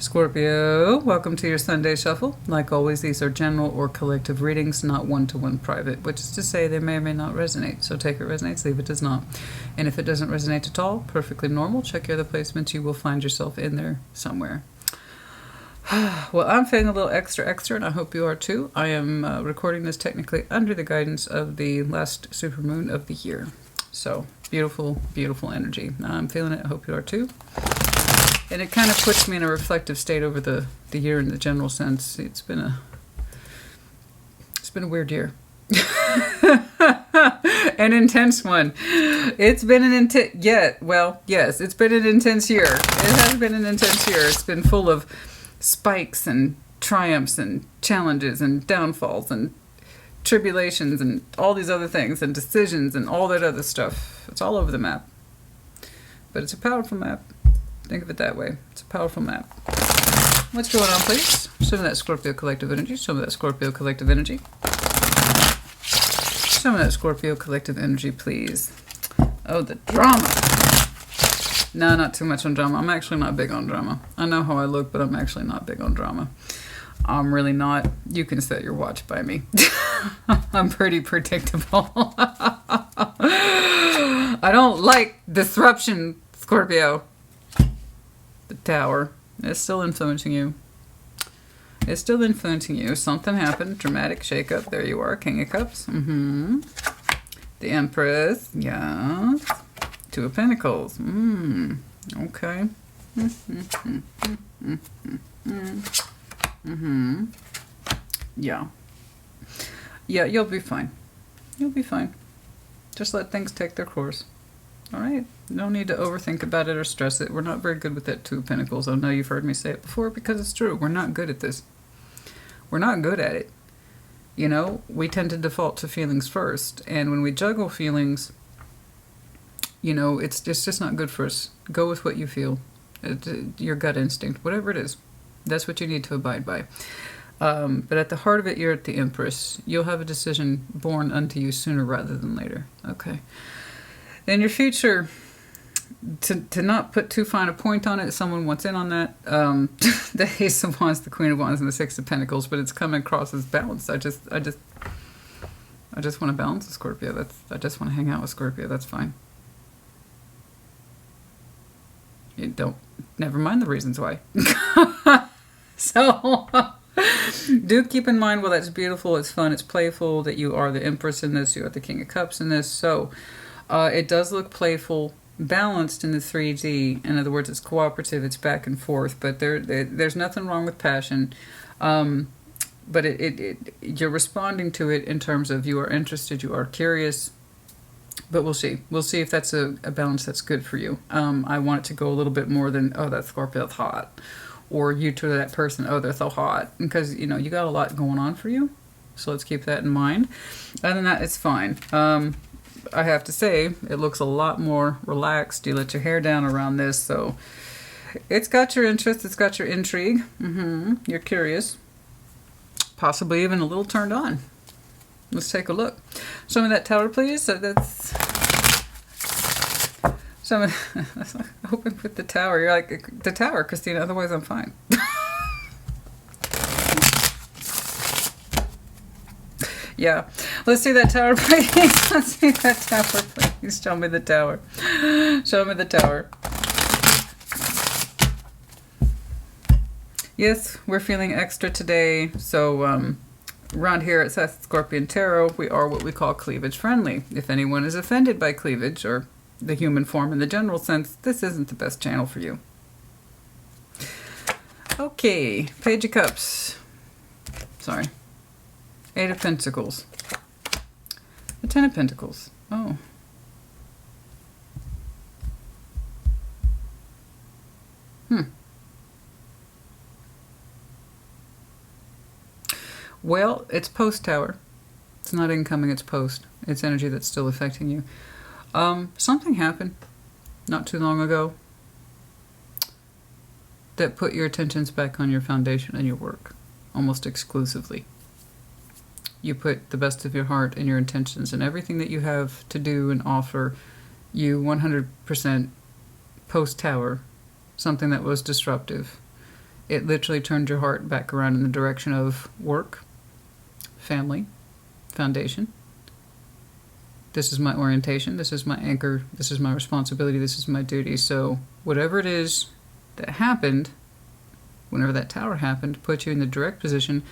Scorpio, welcome to your Sunday Shuffle. Like always, these are general or collective readings, not one-to-one private, which is to say they may or may not resonate. So take it resonates, leave it does not. And if it doesn't resonate at all, perfectly normal. Check your other placements. You will find yourself in there somewhere. Well, I'm feeling a little extra, and I hope you are too. I am recording this technically under the guidance of the last supermoon of the year. So, beautiful, beautiful energy. I'm feeling it. I hope you are too. And it kind of puts me in a reflective state over the year in the general sense. It's been a weird year. An intense one. It's been an intense, yes, it's been an intense year. It has been an intense year. It's been full of spikes and triumphs and challenges and downfalls and tribulations and all these other things and decisions and all that other stuff. It's all over the map. But it's a powerful map. Think of it that way. It's a powerful map. What's going on, please? Show me that Scorpio collective energy. Show me that Scorpio collective energy. Show me that Scorpio collective energy, please. Oh, the drama. No, not too much on drama. I'm actually not big on drama. I know how I look, but I'm actually not big on drama. I'm really not. You can set your watch by me. I'm pretty predictable. I don't like disruption, Scorpio. The Tower is still influencing you. It's still influencing you. Something happened. Dramatic shakeup. There you are. King of Cups. The Empress. Yes. Two of Pentacles. Okay. Yeah. Yeah, you'll be fine. You'll be fine. Just let things take their course. All right? No need to overthink about it or stress it. We're not very good with that Two of Pentacles. I know you've heard me say it before because it's true. We're not good at this. We're not good at it. You know, we tend to default to feelings first. And when we juggle feelings, you know, it's just not good for us. Go with what you feel. Your gut instinct, whatever it is. That's what you need to abide by. But at the heart of it, you're at the Empress. You'll have a decision born unto you sooner rather than later. Okay. In your future, to not put too fine a point on it, someone wants in on that. The Ace of Wands, the Queen of Wands, and the Six of Pentacles, but it's coming across as balanced. I just want to balance a Scorpio. I just want to hang out with Scorpio. That's fine. You don't. Never mind the reasons why. So do keep in mind, well, that's beautiful, it's fun, it's playful, that you are the Empress in this, you are the King of Cups in this. So it does look playful, balanced in the 3D. In other words, it's cooperative, it's back and forth, but there's nothing wrong with passion. But you're responding to it in terms of you are interested, you are curious. But we'll see. We'll see if that's a balance that's good for you. I want it to go a little bit more than, oh, that Scorpio's hot. Or you to that person, oh, they're so hot. Because, you know, you got a lot going on for you. So let's keep that in mind. Other than that, it's fine. I have to say, it looks a lot more relaxed. You let your hair down around this. So it's got your interest. It's got your intrigue. You're curious. Possibly even a little turned on. Let's take a look. Show me that Tower, please. So that's... Show me... Open with the Tower. You're like, the Tower, Christina, otherwise I'm fine. Yeah. Let's see that Tower, please. Let's see that Tower, please. Show me the Tower. Show me the Tower. Yes, we're feeling extra today. So, around here at sassyscorpiontarot, we are what we call cleavage friendly. If anyone is offended by cleavage or the human form in the general sense, this isn't the best channel for you. Okay, Page of Cups. Sorry. Eight of Pentacles. The Ten of Pentacles. Oh. Well, it's post-Tower. It's not incoming, it's post. It's energy that's still affecting you. Something happened not too long ago that put your attentions back on your foundation and your work, almost exclusively. You put the best of your heart and your intentions and everything that you have to do and offer, you 100% post-Tower, something that was disruptive. It literally turned your heart back around in the direction of work, family, foundation. This is my orientation. This is my anchor. This is my responsibility. This is my duty. So whatever it is that happened, whenever that tower happened, put you in the direct position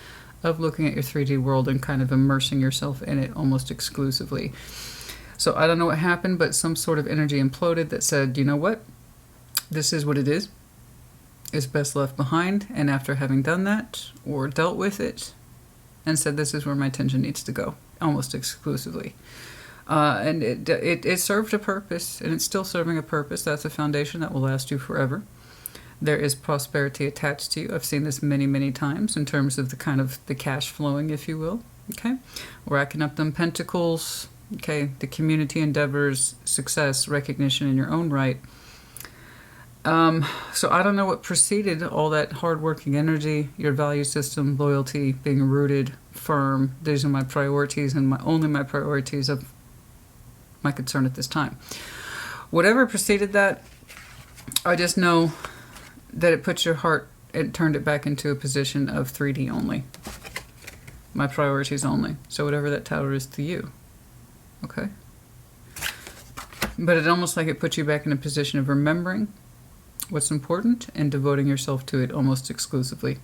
of looking at your 3D world and kind of immersing yourself in it almost exclusively. So I don't know what happened, but some sort of energy imploded that said, you know what? This is what it is. It's best left behind. And after having done that, or dealt with it, and said this is where my attention needs to go, almost exclusively. And it served a purpose, and it's still serving a purpose. That's a foundation that will last you forever. There is prosperity attached to you. I've seen this many, many times in terms of the kind of the cash flowing, if you will. Okay, racking up them pentacles. Okay, the community endeavors, success, recognition in your own right. So I don't know what preceded all that hard-working energy, your value system, loyalty, being rooted, firm. These are my priorities, and only my priorities of my concern at this time. Whatever preceded that, I just know that it put your heart, it turned it back into a position of 3D only. My priorities only. So whatever that tower is to you. Okay? But it almost like it put you back in a position of remembering what's important and devoting yourself to it almost exclusively.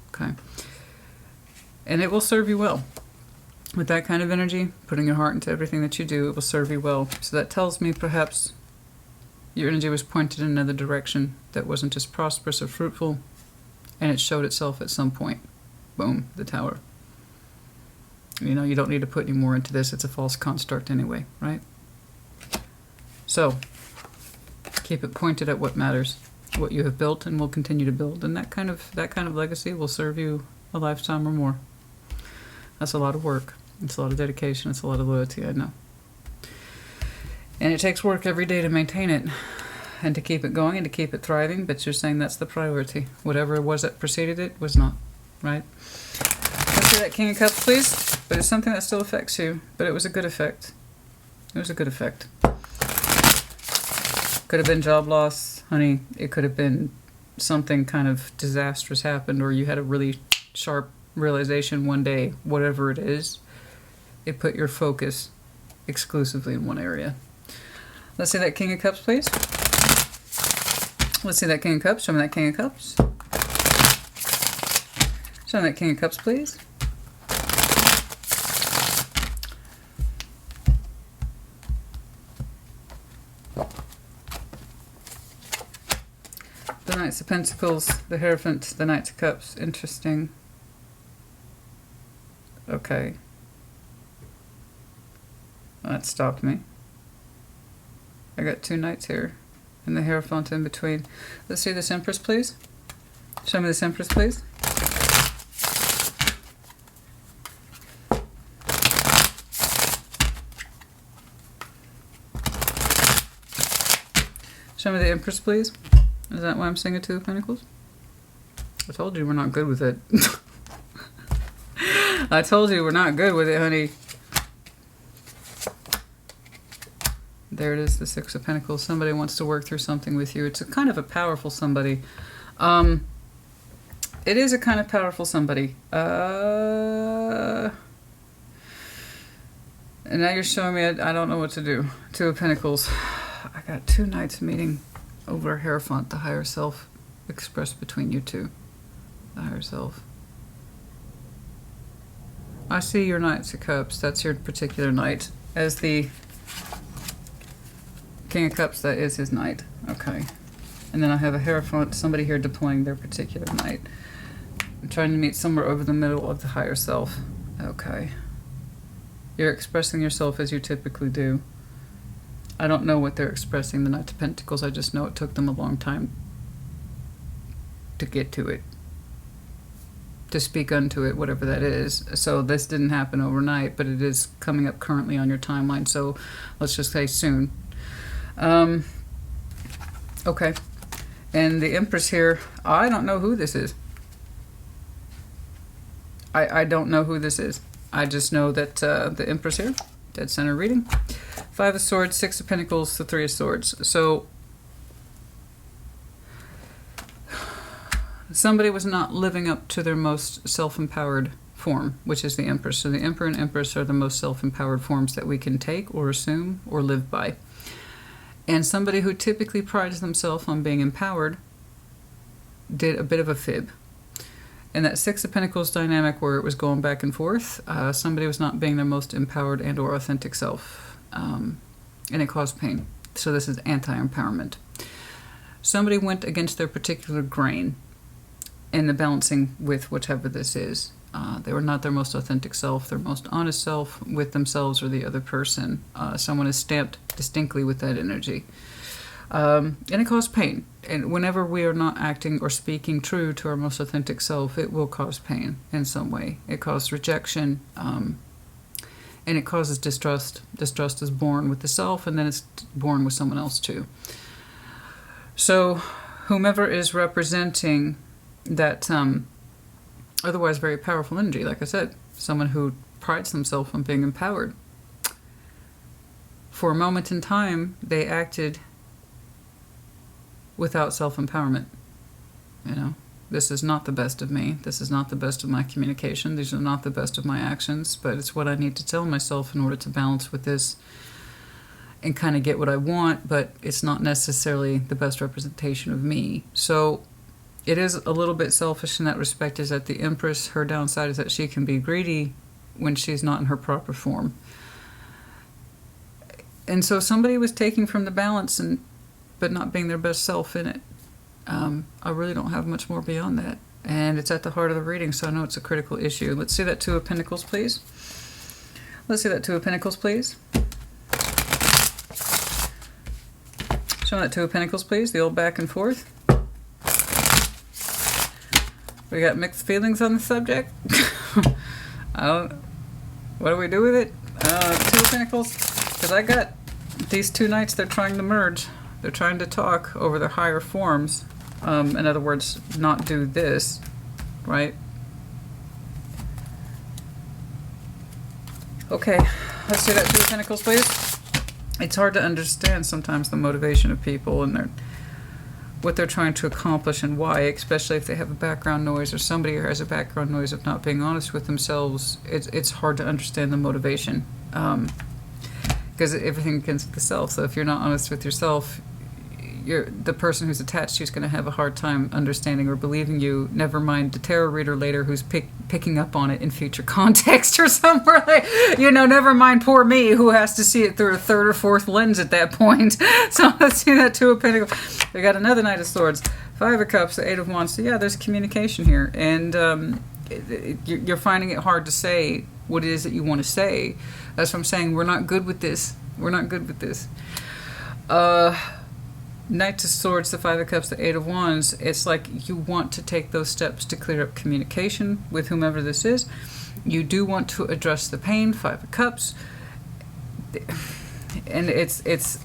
Okay? And it will serve you well. With that kind of energy, putting your heart into everything that you do, it will serve you well. So that tells me perhaps your energy was pointed in another direction that wasn't as prosperous or fruitful, and it showed itself at some point. Boom, the tower. You know, you don't need to put any more into this. It's a false construct anyway, right? So, keep it pointed at what matters, what you have built and will continue to build, and that kind of legacy will serve you a lifetime or more. That's a lot of work. It's a lot of dedication. It's a lot of loyalty, I know. And it takes work every day to maintain it and to keep it going and to keep it thriving, but you're saying that's the priority. Whatever it was that preceded it was not, right? Let's see that King of Cups, please. But it's something that still affects you, but it was a good effect. It was a good effect. Could have been job loss, honey. It could have been something kind of disastrous happened, or you had a really sharp realization one day. Whatever it is, it put your focus exclusively in one area. Let's see that King of Cups, please. Let's see that King of Cups. Show me that King of Cups. Show me that King of Cups, please. The Knights of Pentacles, the Hierophant, the Knights of Cups. Interesting. Okay. Well, that stopped me. I got two Knights here, and the Hierophant in between. Let's see this Empress, please. Show me this Empress, please. Show me the Empress, please. Is that why I'm seeing a Two of Pentacles? I told you we're not good with it. I told you we're not good with it, honey. There it is, the Six of Pentacles. Somebody wants to work through something with you. It's a kind of a powerful somebody. It is a kind of powerful somebody. And now you're showing me I don't know what to do. Two of Pentacles. I got two Knights meeting over a Hierophant, the higher self expressed between you two. The higher self. I see your Knights of Cups. That's your particular Knight. As the King of Cups, that is his Knight. Okay. And then I have a Hierophant, somebody here deploying their particular Knight. I'm trying to meet somewhere over the middle of the higher self. Okay. You're expressing yourself as you typically do. I don't know what they're expressing, the Knight of Pentacles. I just know it took them a long time to get to it. To speak unto it, whatever that is. So this didn't happen overnight, but it is coming up currently on your timeline. So let's just say soon. Okay. And the Empress here, I don't know who this is. I don't know who this is. I just know that the Empress here, dead center reading. Five of Swords, Six of Pentacles, the Three of Swords. So somebody was not living up to their most self-empowered form, which is the Empress. So the Emperor and Empress are the most self-empowered forms that we can take or assume or live by. And somebody who typically prides themselves on being empowered did a bit of a fib. And that Six of Pentacles dynamic where it was going back and forth, somebody was not being their most empowered and or authentic self. And it caused pain. So this is anti-empowerment. Somebody went against their particular grain in the balancing with whatever this is. They were not their most authentic self, their most honest self with themselves or the other person. Someone is stamped distinctly with that energy. And it caused pain. And whenever we are not acting or speaking true to our most authentic self, it will cause pain in some way. It causes rejection, and it causes distrust. Distrust is born with the self, and then it's born with someone else too. So whomever is representing that otherwise very powerful energy, like I said, someone who prides themselves on being empowered, for a moment in time, they acted without self-empowerment. You know, this is not the best of me. This is not the best of my communication. These are not the best of my actions, but it's what I need to tell myself in order to balance with this and kind of get what I want, but it's not necessarily the best representation of me. So it is a little bit selfish in that respect, is that the Empress, her downside is that she can be greedy when she's not in her proper form. And so somebody was taking from the balance but not being their best self in it. I really don't have much more beyond that. And it's at the heart of the reading, so I know it's a critical issue. Let's see that Two of Pentacles, please. Let's see that Two of Pentacles, please. Show that Two of Pentacles, please. The old back and forth. We got mixed feelings on the subject. What do we do with it? Two of Pentacles. Because I got these two knights, they're trying to merge. They're trying to talk over their higher forms. In other words, not do this, right? Okay, let's see that Two of Pentacles, please. It's hard to understand sometimes the motivation of people and what they're trying to accomplish and why, especially if they have a background noise or somebody who has a background noise of not being honest with themselves. It's hard to understand the motivation because everything against the self. So if you're not honest with yourself, the person who's attached to you is going to have a hard time understanding or believing you. Never mind the tarot reader later who's picking up on it in future context or somewhere. Like, you know, never mind poor me who has to see it through a third or fourth lens at that point. So let's see that Two of Pentacles. We got another Knight of Swords, Five of Cups, the Eight of Wands. So yeah, there's communication here, and you're finding it hard to say what it is that you want to say. That's what I'm saying. We're not good with this. We're not good with this. Knight of Swords, the Five of Cups, the Eight of Wands. It's like you want to take those steps to clear up communication with whomever this is. You do want to address the pain, Five of Cups. And it's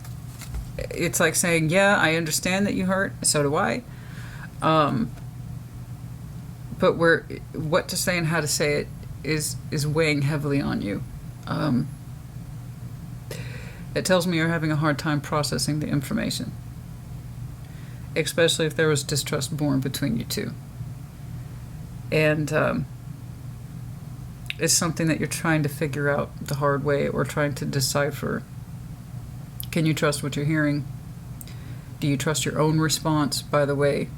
like saying, yeah, I understand that you hurt, so do I. But what to say and how to say it is weighing heavily on you. It tells me you're having a hard time processing the information, especially if there was distrust born between you two. And it's something that you're trying to figure out the hard way or trying to decipher. Can you trust what you're hearing? Do you trust your own response, by the way?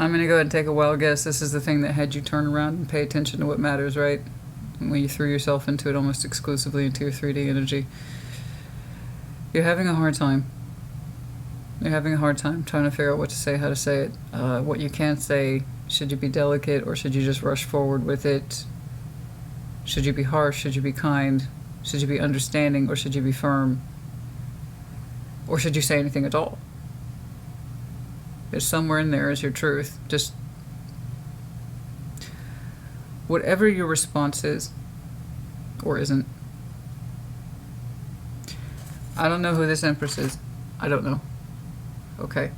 I'm going to go ahead and take a wild guess. This is the thing that had you turn around and pay attention to what matters, right? When you threw yourself into it almost exclusively into your 3D energy. You're having a hard time. You're having a hard time trying to figure out what to say, how to say it, what you can't say. Should you be delicate or should you just rush forward with it? Should you be harsh? Should you be kind? Should you be understanding or should you be firm? Or should you say anything at all? There's somewhere in there is your truth. Just whatever your response is or isn't. I don't know who this Empress is. I don't know. Okay.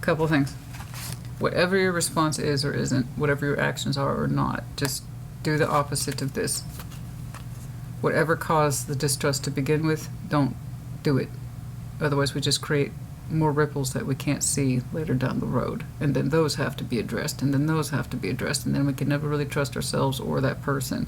Couple things. Whatever your response is or isn't, whatever your actions are or not, just do the opposite of this. Whatever caused the distrust to begin with, don't do it. Otherwise we just create more ripples that we can't see later down the road. And then those have to be addressed, and then those have to be addressed, and then we can never really trust ourselves or that person.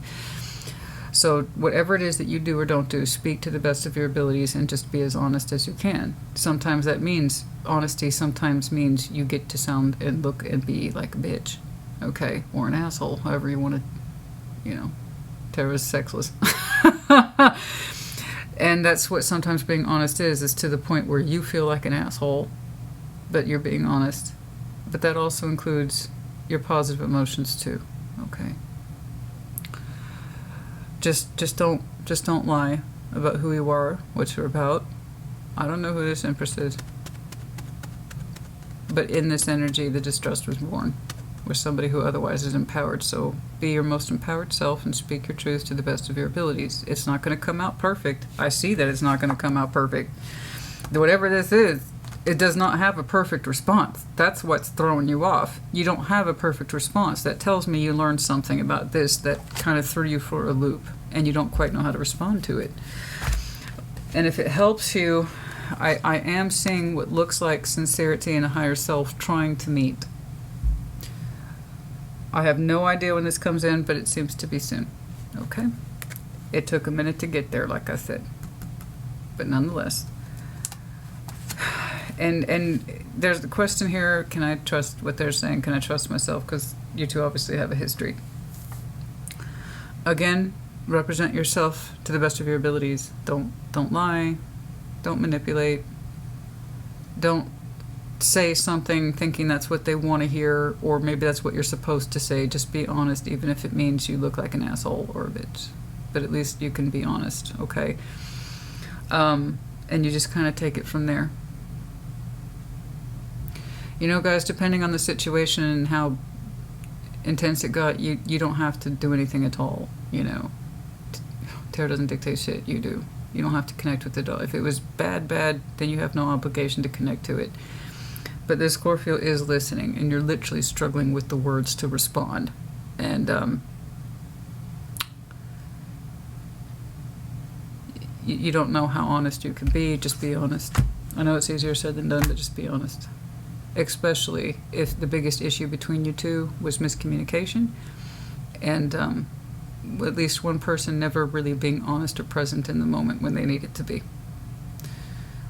So whatever it is that you do or don't do, speak to the best of your abilities and just be as honest as you can. Sometimes that means honesty, sometimes means you get to sound and look and be like a bitch, okay? Or an asshole, however you want to, you know, Tarot's sexless. And that's what sometimes being honest is to the point where you feel like an asshole, but you're being honest. But that also includes your positive emotions too, okay? Just don't lie about who you are, what you're about. I don't know who this Empress is, but in this energy, the distrust was born with somebody who otherwise is empowered. So be your most empowered self and speak your truth to the best of your abilities. It's not going to come out perfect. I see that it's not going to come out perfect. Whatever this is, it does not have a perfect response. That's what's throwing you off. You don't have a perfect response. That tells me you learned something about this that kind of threw you for a loop, and you don't quite know how to respond to it. And if it helps you, I am seeing what looks like sincerity and a higher self trying to meet. I have no idea when this comes in, but it seems to be soon. Okay? It took a minute to get there, like I said. But nonetheless. And there's the question here, can I trust what they're saying? Can I trust myself? Because you two obviously have a history. Again, represent yourself to the best of your abilities. Don't lie. Don't manipulate. Don't say something thinking that's what they want to hear, or maybe that's what you're supposed to say. Just be honest, even if it means you look like an asshole or a bitch. But at least you can be honest, okay? And you just kind of take it from there. You know, guys, depending on the situation and how intense it got, you don't have to do anything at all, you know. Tarot doesn't dictate shit, you do. You don't have to connect with it all. If it was bad, then you have no obligation to connect to it. But this Scorpio is listening, and you're literally struggling with the words to respond. And you don't know how honest you can be. Just be honest. I know it's easier said than done, but just be honest. Especially if the biggest issue between you two was miscommunication, and at least one person never really being honest or present in the moment when they need it to be.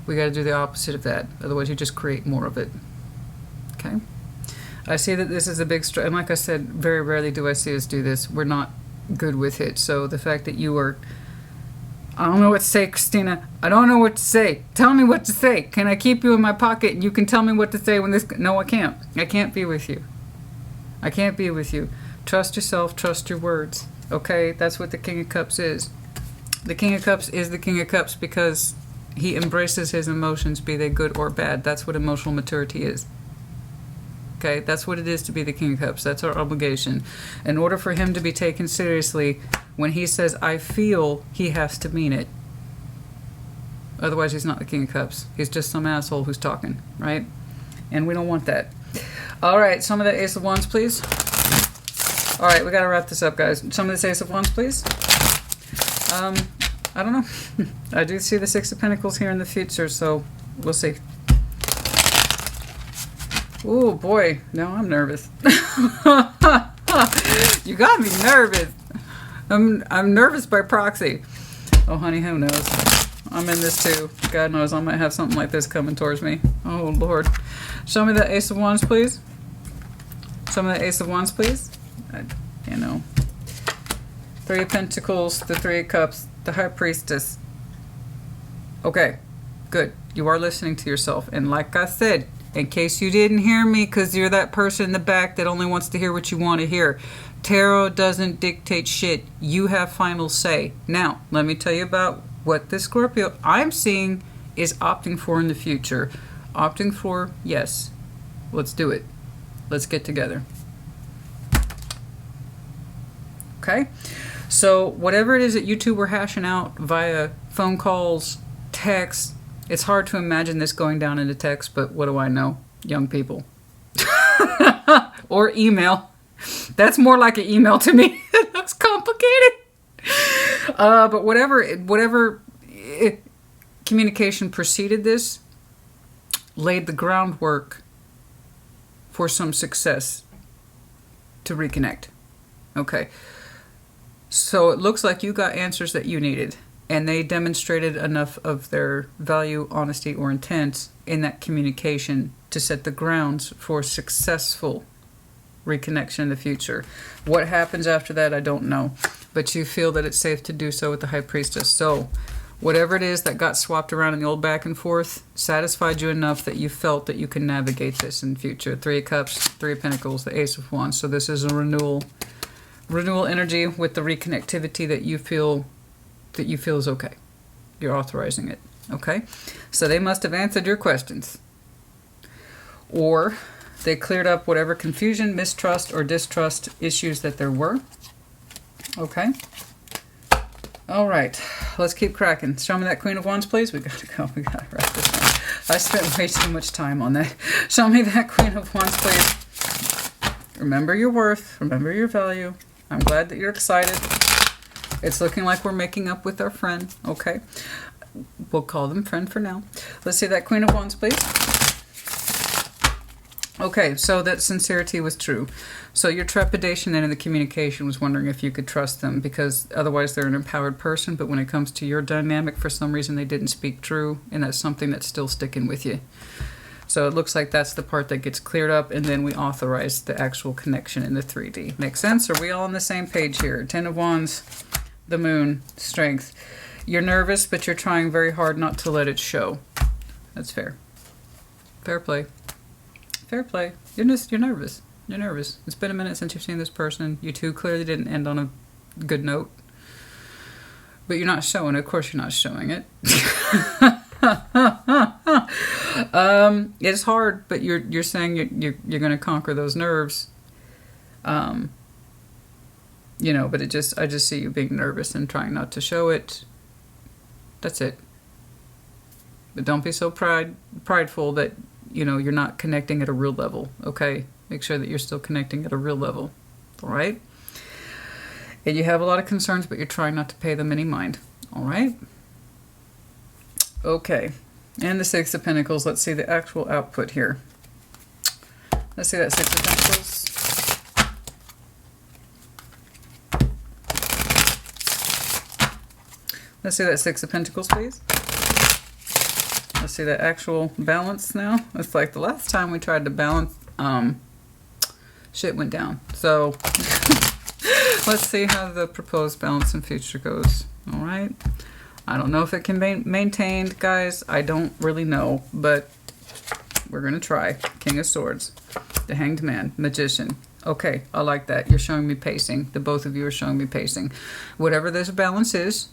We got to do the opposite of that, otherwise you just create more of it. Okay? I see that this is a big and like I said, very rarely do I see us do this. We're not good with it, so the fact that you are, I don't know what to say, Christina. I don't know what to say. Tell me what to say. Can I keep you in my pocket and you can tell me what to say when this... No, I can't. I can't be with you. I can't be with you. Trust yourself. Trust your words. Okay? That's what the King of Cups is. The King of Cups is the King of Cups because he embraces his emotions, be they good or bad. That's what emotional maturity is. Okay? That's what it is to be the King of Cups. That's our obligation. In order for him to be taken seriously, when he says, I feel, he has to mean it. Otherwise, he's not the King of Cups. He's just some asshole who's talking, right? And we don't want that. All right, some of the Ace of Wands, please. All right, we got to wrap this up, guys. Some of this Ace of Wands, please. I don't know. I do see the Six of Pentacles here in the future, so we'll see. Oh, boy. Now I'm nervous. You got me nervous. I'm nervous by proxy. Oh, honey, who knows? I'm in this too. God knows I might have something like this coming towards me. Oh, Lord. Show me the Ace of Wands, please. Show me the Ace of Wands, please. You know. Three of Pentacles, the Three of Cups, the High Priestess. Okay, good. You are listening to yourself. And like I said, in case you didn't hear me, because you're that person in the back that only wants to hear what you want to hear, Tarot doesn't dictate shit. You have final say. Now, let me tell you about what the Scorpio I'm seeing is opting for in the future. Opting for, yes, let's do it. Let's get together. Okay? So whatever it is that you two were hashing out via phone calls, text, it's hard to imagine this going down into text, but what do I know? Young people. Or email. That's more like an email to me. That's complicated. But whatever communication preceded this laid the groundwork for some success to reconnect. Okay. So it looks like you got answers that you needed, and they demonstrated enough of their value, honesty, or intent in that communication to set the grounds for successful reconnection in the future. What happens after that, I don't know. But you feel that it's safe to do so with the High Priestess. So whatever it is that got swapped around in the old back and forth satisfied you enough that you felt that you can navigate this in the future. 3 of Cups, 3 of Pentacles, the Ace of Wands. So this is a renewal energy with the reconnectivity that you feel is okay. You're authorizing it. Okay? So they must have answered your questions. Or they cleared up whatever confusion, mistrust, or distrust issues that there were. Okay? All right. Let's keep cracking. Show me that Queen of Wands, please. We got to go. We got to wrap this up. I spent way too much time on that. Show me that Queen of Wands, please. Remember your worth. Remember your value. I'm glad that you're excited. It's looking like we're making up with our friend. Okay? We'll call them friend for now. Let's see that Queen of Wands, please. Okay, so that sincerity was true. So your trepidation in the communication was wondering if you could trust them, because otherwise they're an empowered person, but when it comes to your dynamic, for some reason they didn't speak true, and that's something that's still sticking with you. So it looks like that's the part that gets cleared up, and then we authorize the actual connection in the 3D. Make sense? Are we all on the same page here? 10 of Wands, the Moon, Strength. You're nervous, but you're trying very hard not to let it show. That's fair. Fair play. Fair play. You're nervous. You're nervous. It's been a minute since you've seen this person. You two clearly didn't end on a good note. But you're not showing it. Of course you're not showing it. It's hard, but you're saying you're going to conquer those nerves. You know, but I just see you being nervous and trying not to show it. That's it. But don't be so prideful that, you know, you're not connecting at a real level, okay? Make sure that you're still connecting at a real level, all right? And you have a lot of concerns, but you're trying not to pay them any mind, all right? Okay, and the 6 of Pentacles. Let's see the actual output here. Let's see that 6 of Pentacles. Let's see that 6 of Pentacles, please. Let's see that actual balance now. It's like the last time we tried to balance, shit went down. So let's see how the proposed balance in future goes. All right. I don't know if it can be maintained, guys. I don't really know, but we're going to try. King of Swords, the Hanged Man, Magician. Okay, I like that. You're showing me pacing. The both of you are showing me pacing. Whatever this balance is,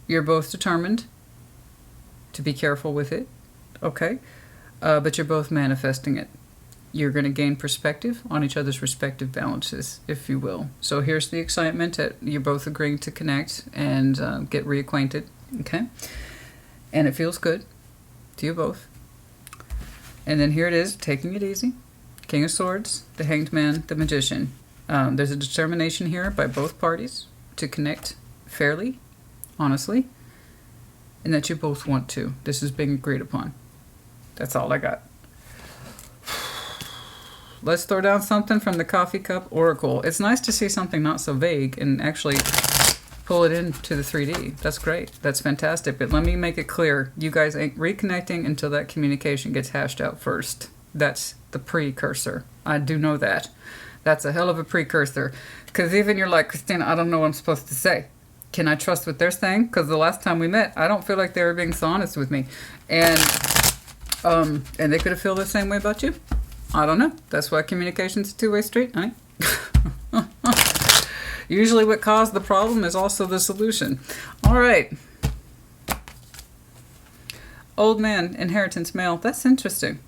you're both determined to be careful with it, okay? But you're both manifesting it. You're going to gain perspective on each other's respective balances, if you will. So here's the excitement that you're both agreeing to connect and get reacquainted, okay? And it feels good to you both. And then here it is, taking it easy. King of Swords, the Hanged Man, the Magician. There's a determination here by both parties to connect fairly, honestly, and that you both want to. This is being agreed upon. That's all I got. Let's throw down something from the Coffee Cup Oracle. It's nice to see something not so vague and actually pull it into the 3D. That's great. That's fantastic. But let me make it clear. You guys ain't reconnecting until that communication gets hashed out first. That's the precursor. I do know that. That's a hell of a precursor. Because even you're like, Christina, I don't know what I'm supposed to say. Can I trust what they're saying? Because the last time we met, I don't feel like they were being so honest with me. And they could have felt the same way about you. I don't know. That's why communication's a two-way street, honey. Usually what caused the problem is also the solution. All right. Old man, inheritance male. That's interesting.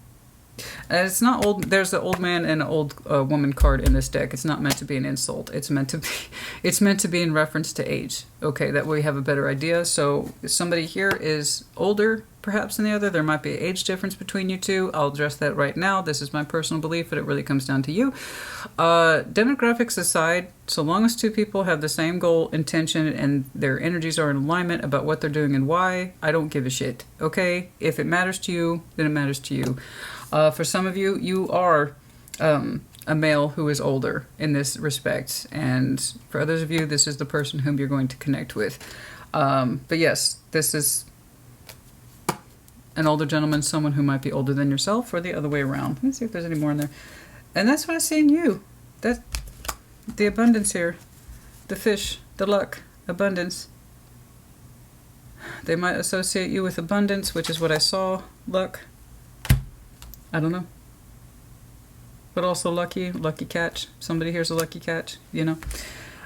It's not old. There's an old man and an old woman card in this deck. It's not meant to be an insult. It's meant to be in reference to age. Okay, that way we have a better idea. So somebody here is older perhaps than the other. There might be an age difference between you two. I'll address that right now. This is my personal belief, but it really comes down to you. Demographics aside, so long as two people have the same goal, intention, and their energies are in alignment about what they're doing and why, I don't give a shit, okay? If it matters to you, then it matters to you. For some of you, you are a male who is older in this respect, and for others of you, this is the person whom you're going to connect with. But yes, this is an older gentleman, someone who might be older than yourself, or the other way around. Let me see if there's any more in there. And that's what I see in you. That the abundance here, the fish, the luck, abundance. They might associate you with abundance, which is what I saw. Luck. I don't know. But also lucky catch. Somebody here's a lucky catch, you know.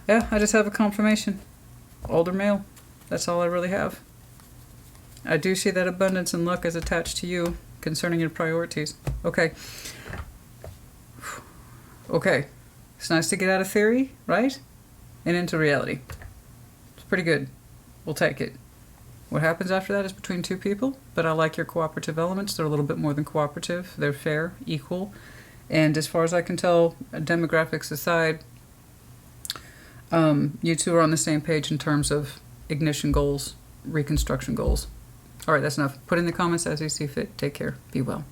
Yeah, I just have a confirmation. Older male. That's all I really have. I do see that abundance and luck is attached to you concerning your priorities. Okay. Okay. It's nice to get out of theory, right? And into reality. It's pretty good. We'll take it. What happens after that is between two people, but I like your cooperative elements. They're a little bit more than cooperative. They're fair, equal. And as far as I can tell, demographics aside, you two are on the same page in terms of ignition goals, reconstruction goals. All right, that's enough. Put in the comments as you see fit. Take care. Be well.